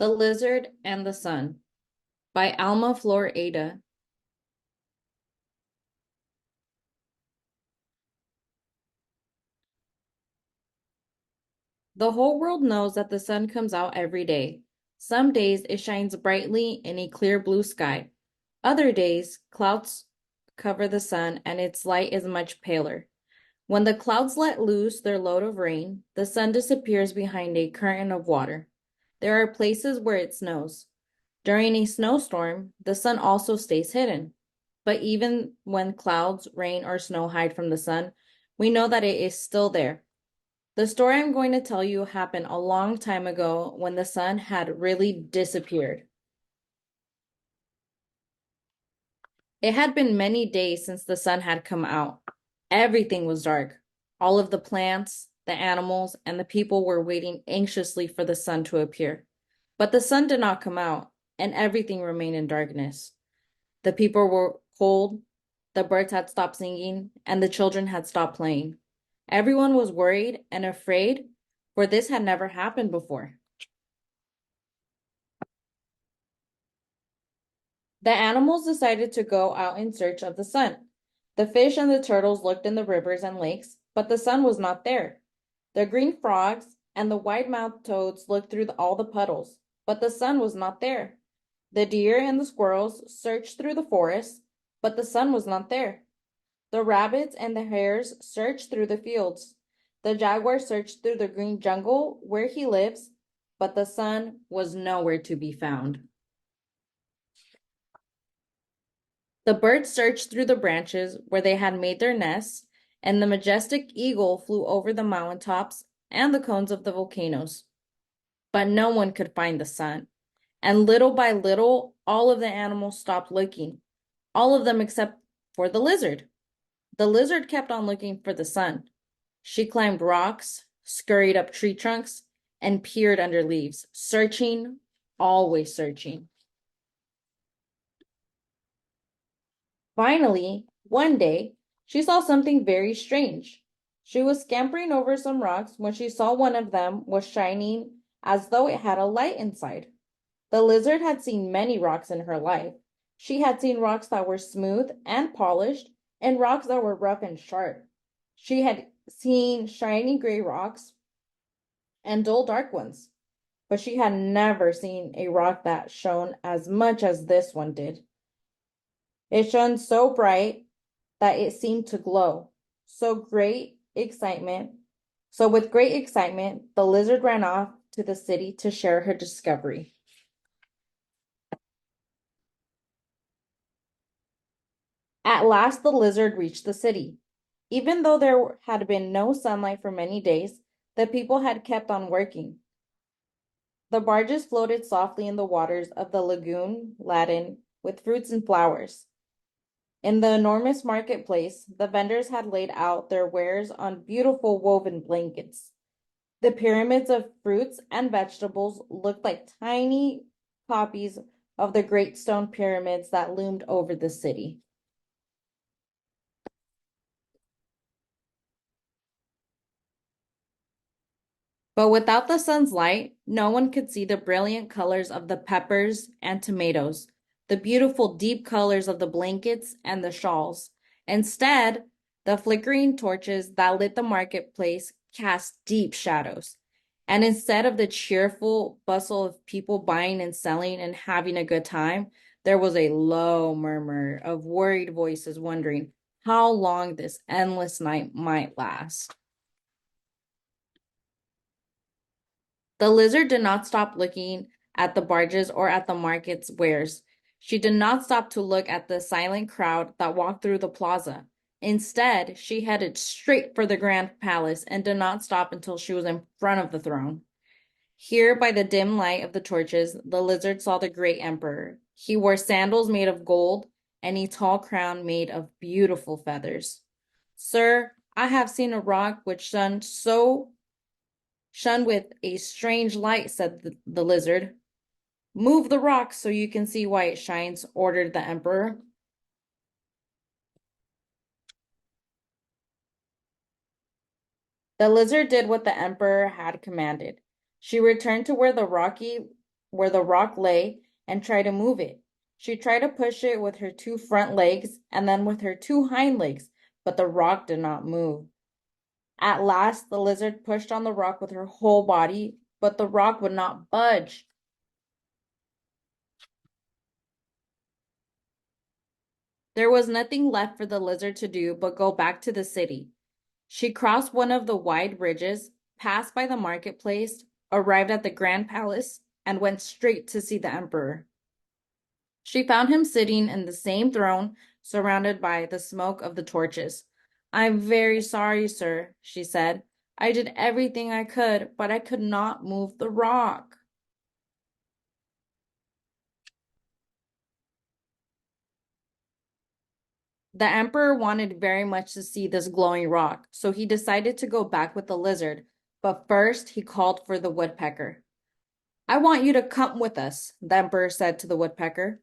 The Lizard and the Sun by Alma Flor Ada. The whole world knows that the sun comes out every day. Some days it shines brightly in a clear blue sky. Other days, clouds cover the sun and its light is much paler. When the clouds let loose their load of rain, the sun disappears behind a curtain of water. There are places where it snows. During a snowstorm, the sun also stays hidden. But even when clouds, rain, or snow hide from the sun, we know that it is still there. The story I'm going to tell you happened a long time ago when the sun had really disappeared. It had been many days since the sun had come out. Everything was dark. All of the plants, the animals, and the people were waiting anxiously for the sun to appear. But the sun did not come out, and everything remained in darkness. The people were cold, the birds had stopped singing, and the children had stopped playing. Everyone was worried and afraid, for this had never happened before. The animals decided to go out in search of the sun. The fish and the turtles looked in the rivers and lakes, but the sun was not there. The green frogs and the wide-mouthed toads looked through all the puddles, but the sun was not there. The deer and the squirrels searched through the forest, but the sun was not there. The rabbits and the hares searched through the fields. The jaguar searched through the green jungle where he lives, but the sun was nowhere to be found. The birds searched through the branches where they had made their nests, and the majestic eagle flew over the mountain tops and the cones of the volcanoes. But no one could find the sun. And little by little, all of the animals stopped looking. All of them except for the lizard. The lizard kept on looking for the sun. She climbed rocks, scurried up tree trunks, and peered under leaves, searching, always searching. Finally, one day, she saw something very strange. She was scampering over some rocks when she saw one of them was shining as though it had a light inside. The lizard had seen many rocks in her life. She had seen rocks that were smooth and polished and rocks that were rough and sharp. She had seen shiny gray rocks and dull dark ones, but she had never seen a rock that shone as much as this one did. It shone so bright that it seemed to glow. So with great excitement, the lizard ran off to the city to share her discovery. At last, the lizard reached the city. Even though there had been no sunlight for many days, the people had kept on working. The barges floated softly in the waters of the lagoon laden with fruits and flowers. In the enormous marketplace, the vendors had laid out their wares on beautiful woven blankets. The pyramids of fruits and vegetables looked like tiny copies of the great stone pyramids that loomed over the city. But without the sun's light, no one could see the brilliant colors of the peppers and tomatoes, the beautiful deep colors of the blankets and the shawls. Instead, the flickering torches that lit the marketplace cast deep shadows. And instead of the cheerful bustle of people buying and selling and having a good time, there was a low murmur of worried voices wondering how long this endless night might last. The lizard did not stop looking at the barges or at the market's wares. She did not stop to look at the silent crowd that walked through the plaza. Instead, she headed straight for the grand palace and did not stop until she was in front of the throne. Here, by the dim light of the torches, the lizard saw the great emperor. He wore sandals made of gold and a tall crown made of beautiful feathers. Sir, I have seen a rock which shone with a strange light, said the lizard. Move the rock so you can see why it shines, ordered the emperor. The lizard did what the emperor had commanded. She returned to where the rocky where the rock lay and tried to move it. She tried to push it with her two front legs and then with her two hind legs, but the rock did not move. At last, the lizard pushed on the rock with her whole body, but the rock would not budge. There was nothing left for the lizard to do but go back to the city. She crossed one of the wide bridges, passed by the marketplace, arrived at the grand palace, and went straight to see the emperor. She found him sitting in the same throne, surrounded by the smoke of the torches. "I'm very sorry, sir," she said. "I did everything I could, but I could not move the rock." The emperor wanted very much to see this glowing rock, so he decided to go back with the lizard. But first, he called for the woodpecker. "I want you to come with us," the emperor said to the woodpecker.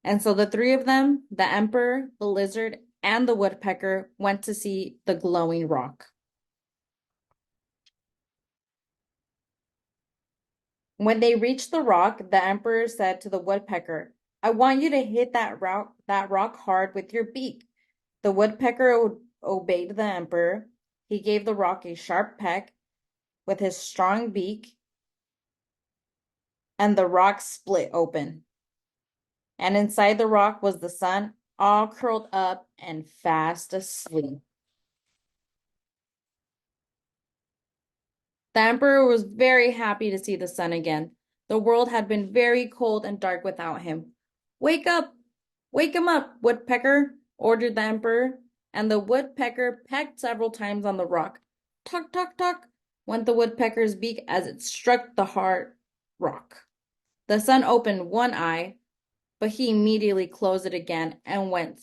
And so the three of them, the emperor, the lizard, and the woodpecker, went to see the glowing rock. When they reached the rock, the emperor said to the woodpecker, "I want you to hit that rock hard with your beak." The woodpecker obeyed the emperor. He gave the rock a sharp peck with his strong beak, and the rock split open. And inside the rock was the sun, all curled up and fast asleep. The emperor was very happy to see the sun again. The world had been very cold and dark without him. "Wake up! Wake him up, woodpecker!" ordered the emperor, and the woodpecker pecked several times on the rock. "Tock, tock, tock," went the woodpecker's beak as it struck the hard rock. The sun opened one eye, but he immediately closed it again and went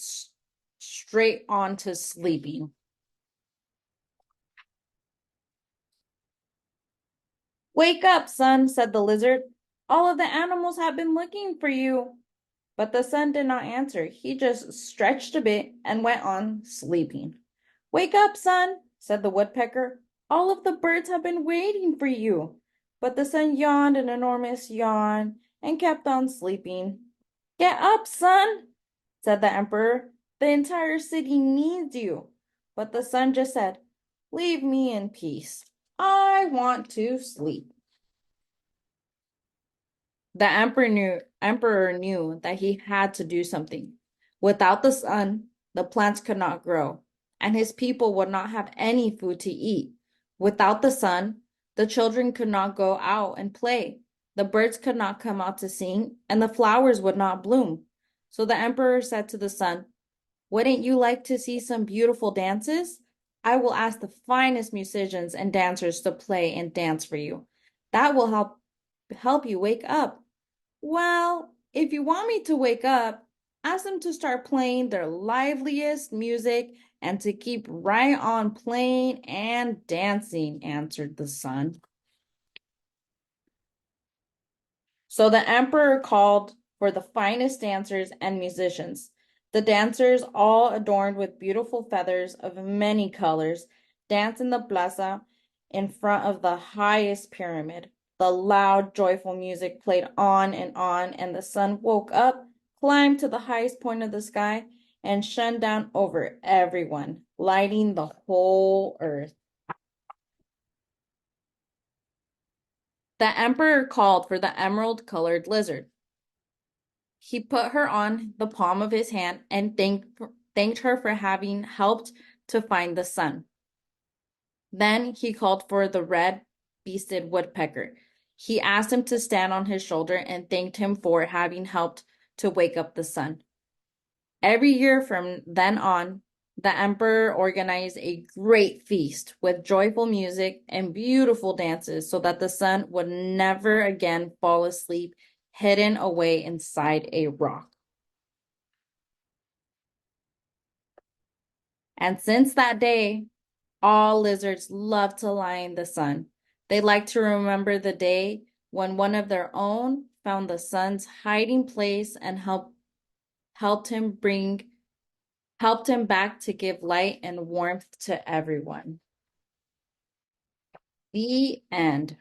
straight on to sleeping. "Wake up, sun," said the lizard. "All of the animals have been looking for you." But the sun did not answer. He just stretched a bit and went on sleeping. "Wake up, sun," said the woodpecker. "All of the birds have been waiting for you." But the sun yawned an enormous yawn and kept on sleeping. "Get up, sun," said the emperor. "The entire city needs you." But the sun just said, "Leave me in peace. I want to sleep." The emperor knew that he had to do something. Without the sun, the plants could not grow, and his people would not have any food to eat. Without the sun, the children could not go out and play. The birds could not come out to sing, and the flowers would not bloom. So the emperor said to the sun, "Wouldn't you like to see some beautiful dances? I will ask the finest musicians and dancers to play and dance for you. That will help you wake up." "Well, if you want me to wake up, ask them to start playing their liveliest music and to keep right on playing and dancing," answered the sun. So the emperor called for the finest dancers and musicians. The dancers, all adorned with beautiful feathers of many colors, danced in the plaza in front of the highest pyramid. The loud, joyful music played on, and the sun woke up, climbed to the highest point of the sky, and shone down over everyone, lighting the whole earth. The emperor called for the emerald-colored lizard. He put her on the palm of his hand and thanked her for having helped to find the sun. Then he called for the red-beaked woodpecker. He asked him to stand on his shoulder and thanked him for having helped to wake up the sun. Every year from then on, the emperor organized a great feast with joyful music and beautiful dances so that the sun would never again fall asleep hidden away inside a rock. And since that day, all lizards love to lie in the sun. They like to remember the day when one of their own found the sun's hiding place and helped him back to give light and warmth to everyone. The end.